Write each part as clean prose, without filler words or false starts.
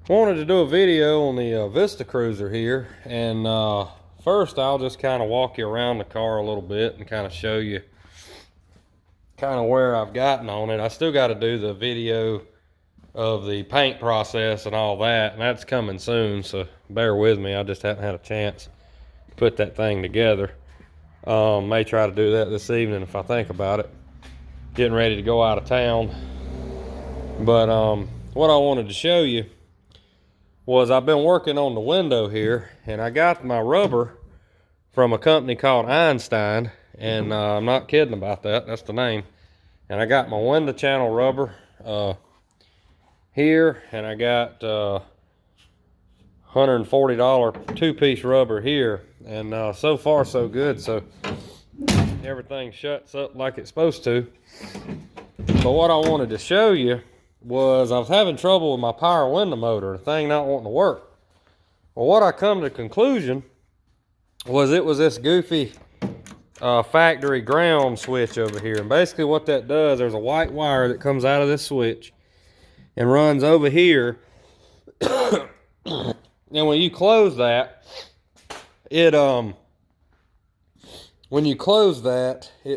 Wanted to do a video on the Vista cruiser here, and first I'll just kind of walk you around the car a little bit and kind of show you kind of where I've gotten on it. I still got to do the video of the paint process and all that, and that's coming soon, so bear with me. I just haven't had a chance to put that thing together. May try to do that this evening if I think about it. Getting ready to go out of town. But what I wanted to show you was I've been working on the window here, and I got my rubber from a company called Eynstein, and I'm not kidding about that, that's the name. And I got my window channel rubber here, and I got $140 two-piece rubber here, and so far so good. So everything shuts up like it's supposed to. But what I wanted to show you was I was having trouble with my power window motor, the thing not wanting to work. Well, what I come to the conclusion was it was this goofy factory ground switch over here. And basically what that does, there's a white wire that comes out of this switch and runs over here. And when you close that, it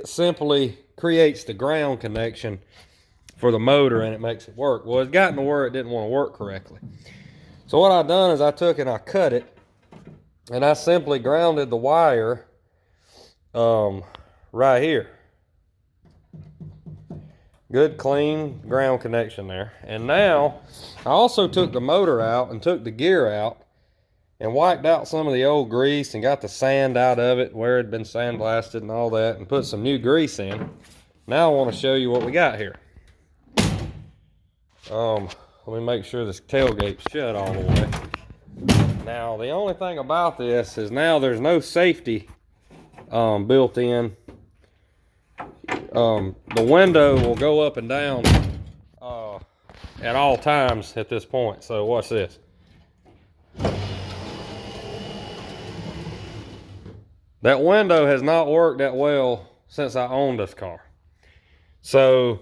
simply creates the ground connection for the motor, and it makes it work. Well, it's gotten to where it didn't want to work correctly. So what I done is I took and I cut it, and I simply grounded the wire right here. Good clean ground connection there. And now I also took the motor out and took the gear out and wiped out some of the old grease and got the sand out of it where it had been sandblasted and all that, and put some new grease in. Now I want to show you what we got here. Let me make sure this tailgate's shut all the way. Now the only thing about this is now there's no safety built in. The window will go up and down at all times at this point. So watch this. That window has not worked that well since I owned this car. So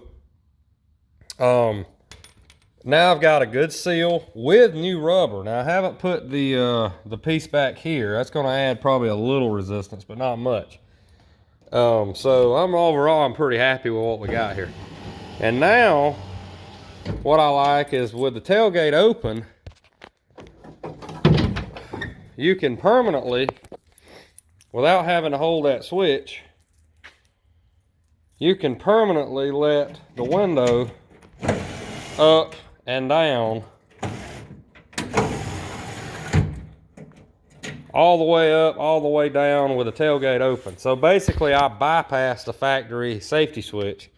now I've got a good seal with new rubber. Now I haven't put the piece back here. That's going to add probably a little resistance, but not much. So overall I'm pretty happy with what we got here. And now what I like is with the tailgate open, you can permanently, without having to hold that switch, you can permanently let the window up and down all the way up, all the way down with the tailgate open. So basically I bypassed the factory safety switch,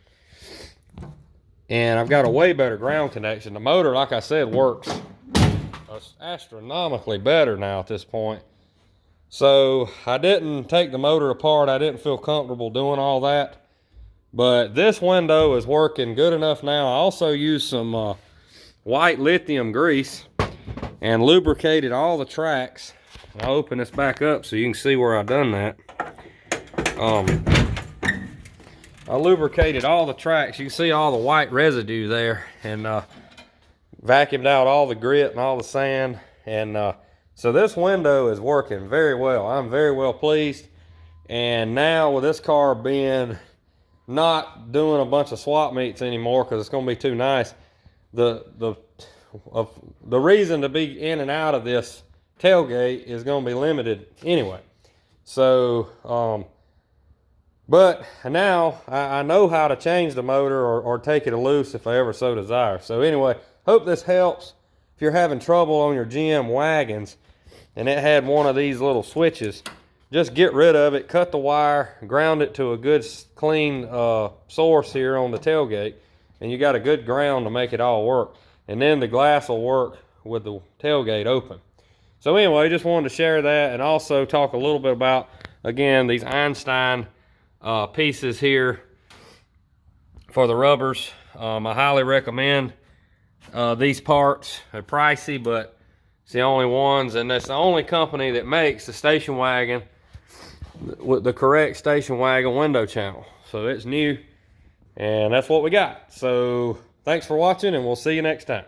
and I've got a way better ground connection. The motor, like I said, works astronomically better now at this point. So I didn't take the motor apart. I didn't feel comfortable doing all that, but this window is working good enough now. I also used some white lithium grease and lubricated all the tracks. I'll open this back up so you can see where I've done that. I lubricated all the tracks. You can see all the white residue there, and vacuumed out all the grit and all the sand. And so this window is working very well. I'm very well pleased. And now with this car being not doing a bunch of swap meets anymore because it's going to be too nice, the reason to be in and out of this tailgate is going to be limited anyway. So but now I know how to change the motor or take it loose if I ever so desire. So anyway, hope this helps. If you're having trouble on your GM wagons and it had one of these little switches, just get rid of it, cut the wire, ground it to a good clean source here on the tailgate, and you got a good ground to make it all work. And then the glass will work with the tailgate open. So anyway, just wanted to share that, and also talk a little bit about, again, these Eynstein pieces here for the rubbers. I highly recommend these parts. They're pricey, but it's the only ones, and that's the only company that makes the station wagon with the correct station wagon window channel. So it's new, and that's what we got. So thanks for watching, and we'll see you next time.